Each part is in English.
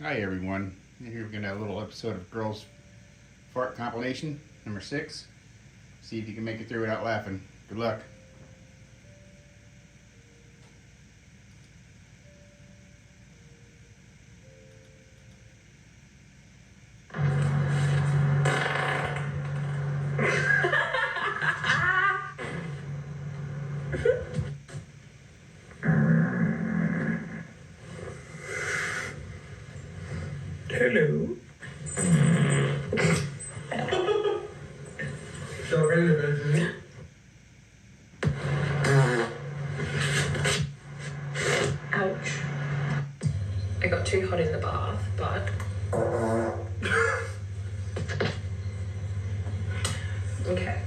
Hi everyone. Here we're gonna have a little episode of Girls Fart Compilation number 6. See if you can make it through without laughing. Good luck. Hello. Ouch. I got too hot in the bath, but... Okay.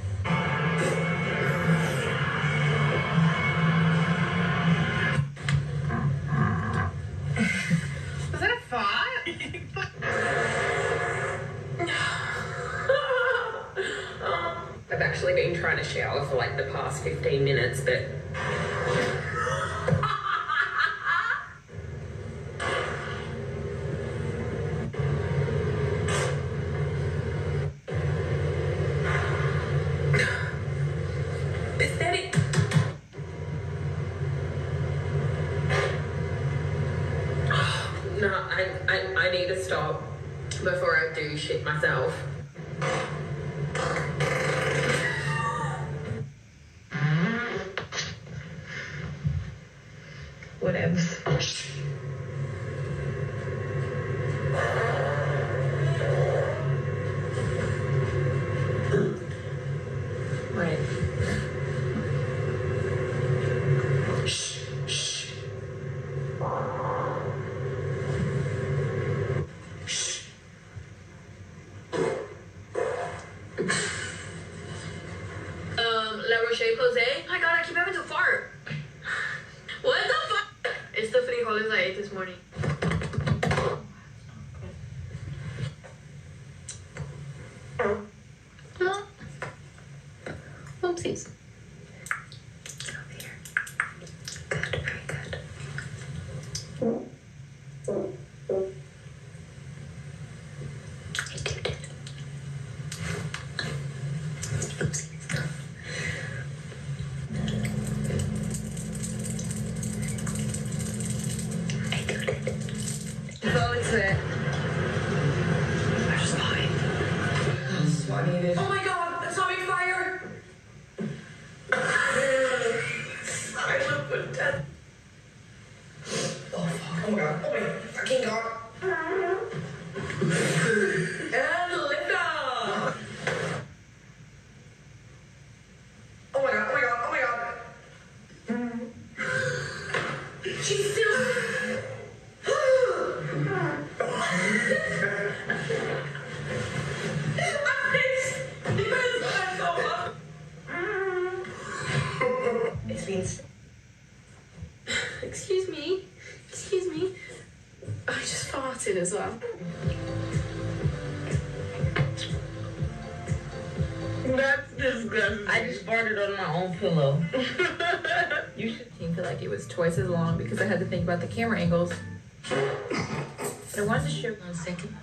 Was that a fart? I've actually been trying to shower for like the past 15 minutes, but... Pathetic. No, I need to stop before I do shit myself. Whatever. Right. Shh. Shh. Shh. La Roche Posay. Oh my god, I keep having to fart. What the fuck? It's the frijoles I ate this morning. Oopsies. Get over here. Good, very good. I did it. Oopsies. I did it. Vote it. There's fine. That's what I needed. Oh my god, that's not me fire! I look good dead. Oh fuck, oh my god, oh my fucking god. And liquor! Oh my god, oh my god, oh my god. She's still... It's been... Excuse me. Excuse me. I just farted as well. That's disgusting. I just farted on my own pillow. You should feel like it was twice as long because I had to think about the camera angles. But I wanted to share 1 second.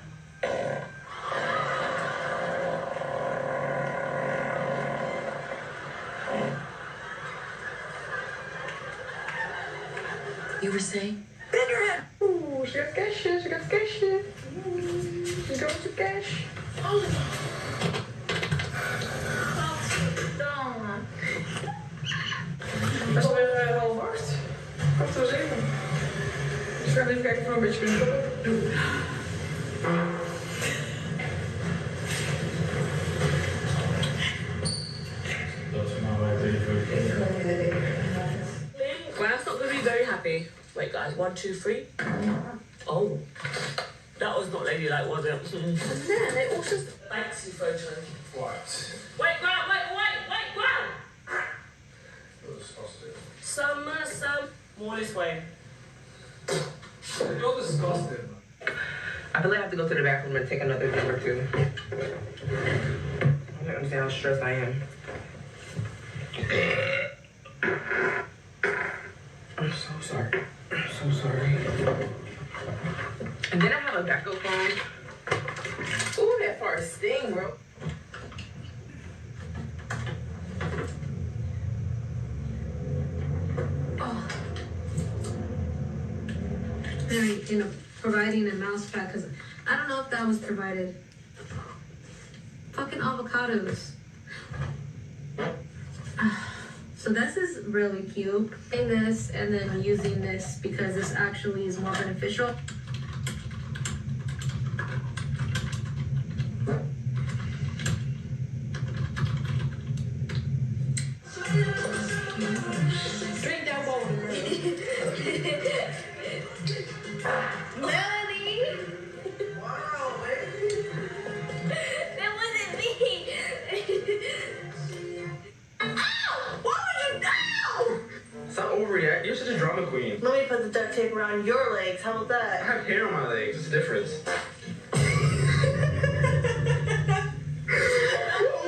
You were saying? Bend your head. Ooh, she got cash. She got cash. She's going to cash. Oh. Dat is alweer half 8. 8:07. Dus we gaan even kijken of we een beetje kunnen doen. When I stop going to be very happy. Wait guys, 1, 2, 3. Oh. That was not ladylike, was it? And then it also... Thanks, you photo. What? Wait, Grant! Some, more this way. You're disgusting. I feel like I have to go to the bathroom and take another drink or two. I don't understand how stressed I am. I'm so sorry. I'm so sorry. And then I have a backup phone. Ooh, that fart sting, bro. Oh. They're, providing a mouse pad, because I don't know if that was provided. Fucking avocados. So this is really cute. In this and then using this because this actually is more beneficial. Drink that water, Melanie! Wow, baby. That wasn't me! Ow! What would you do? Stop overreacting. You're such a drama queen. Let me put the duct tape around your legs. How about I that? have hair on my legs. What's the difference?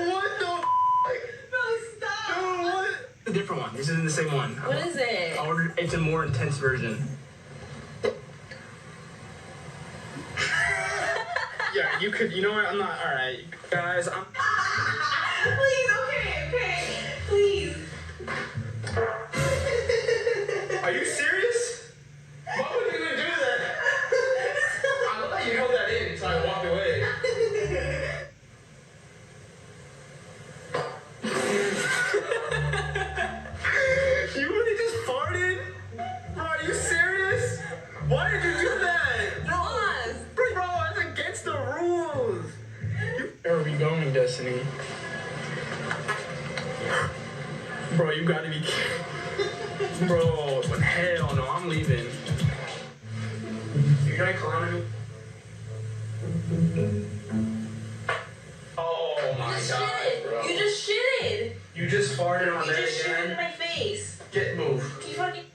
What the f? No, stop! Dude, what? A different one. This isn't the same one. What is it? I ordered. It's a more intense version. Yeah, you could. You know what? I'm not. All right, guys. I'm. Please, okay. Please. Are you serious? Why would you even do that? I thought you held that in so I walked away. You really just farted? Bro, are you serious? Why did you do that? Pause. Bro, it's against the rules. Where are we going, Destiny? Bro, you gotta be kidding. Bro, hell no, I'm leaving. You're gonna clown me? Oh my god, bro. You just shitted. You just farted on You there just shitted in again? my face. Get move. You fucking.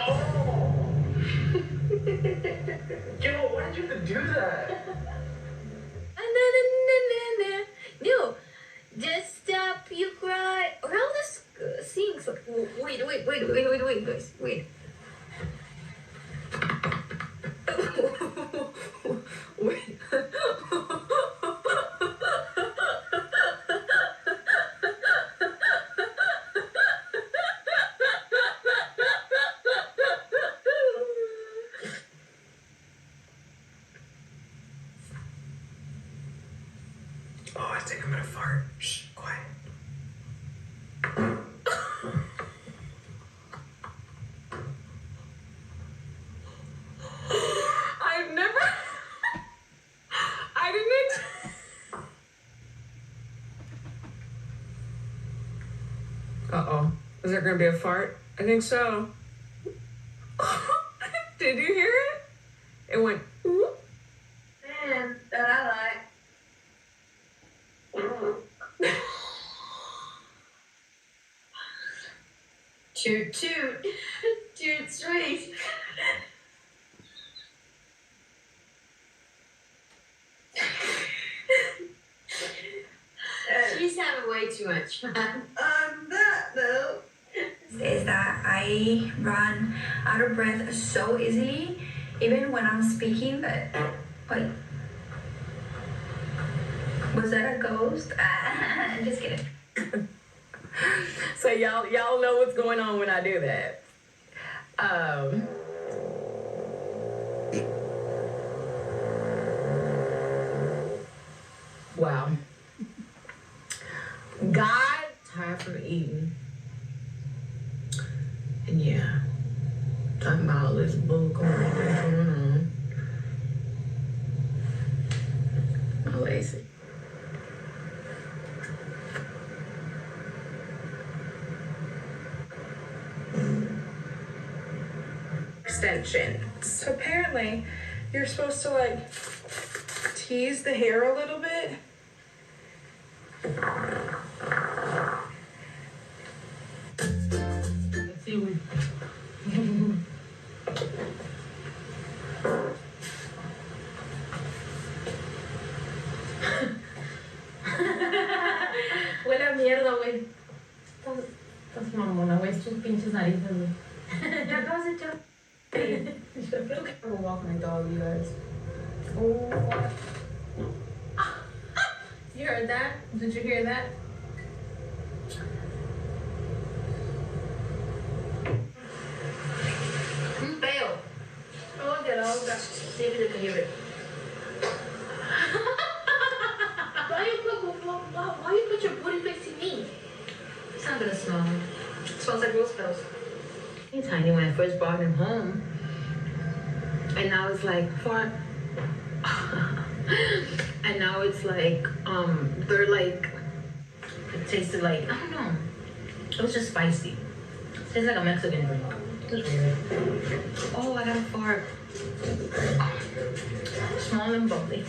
Oh! Yo, why did you have to do that? No, just stop, you cry. Or how this sings. Wait, guys, wait. Wait. Oh, I think I'm gonna fart. Shh, quiet. I've never. I didn't. Uh-oh. Is there gonna be a fart? I think so. Did you hear it? It went. Whoop. Man, that I like. Toot toot. Toot sweet. She's having way too much fun. On that note. Is that I run out of breath so easily, even when I'm speaking. But wait, was that a ghost? Just kidding. So y'all know what's going on when I do that. Wow. God tired from eating. And yeah, talking about all this bull going on. I'm lazy. Extension. So apparently, you're supposed to like tease the hair a little bit. Let's see what. Huele a mierda, güey. Estás mamona, güey. Tus pinches narices, güey. Ya acabas de echar. I feel like I'm walking my dog, you guys. Oh. You heard that? Did you hear that? Fail. Oh, get out. See if you can hear it. Why you put your booty next to me? It's not gonna smell. It smells like rose petals. He's tiny when I first brought him home. And now it's like fart. And now it's like, they're like, it tasted like, I don't know. It was just spicy. It tastes like a Mexican drink. It was weird. Oh, I got a fart. Small and bubbly.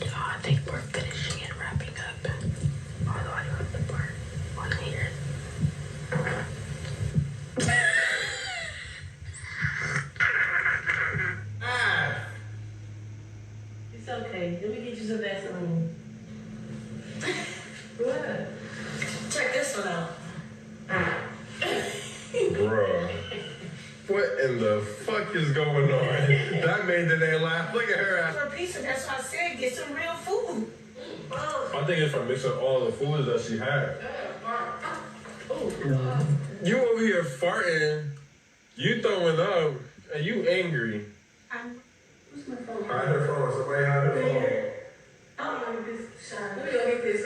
Oh, I think we're finishing and wrapping up. Although I don't have the part on here. It's okay. Let me get you some Vaseline. What? Check this one out. Bruh. What in the fuck is going on? That made the day laugh. Look at her ass. For a pizza, that's why I said get some real food. I think it's from mixing all the foods that she had. You over here farting, you throwing up, and you angry. Where's my phone? Hide her phone. Somebody hide her phone. I don't like this shot. Let me go get this.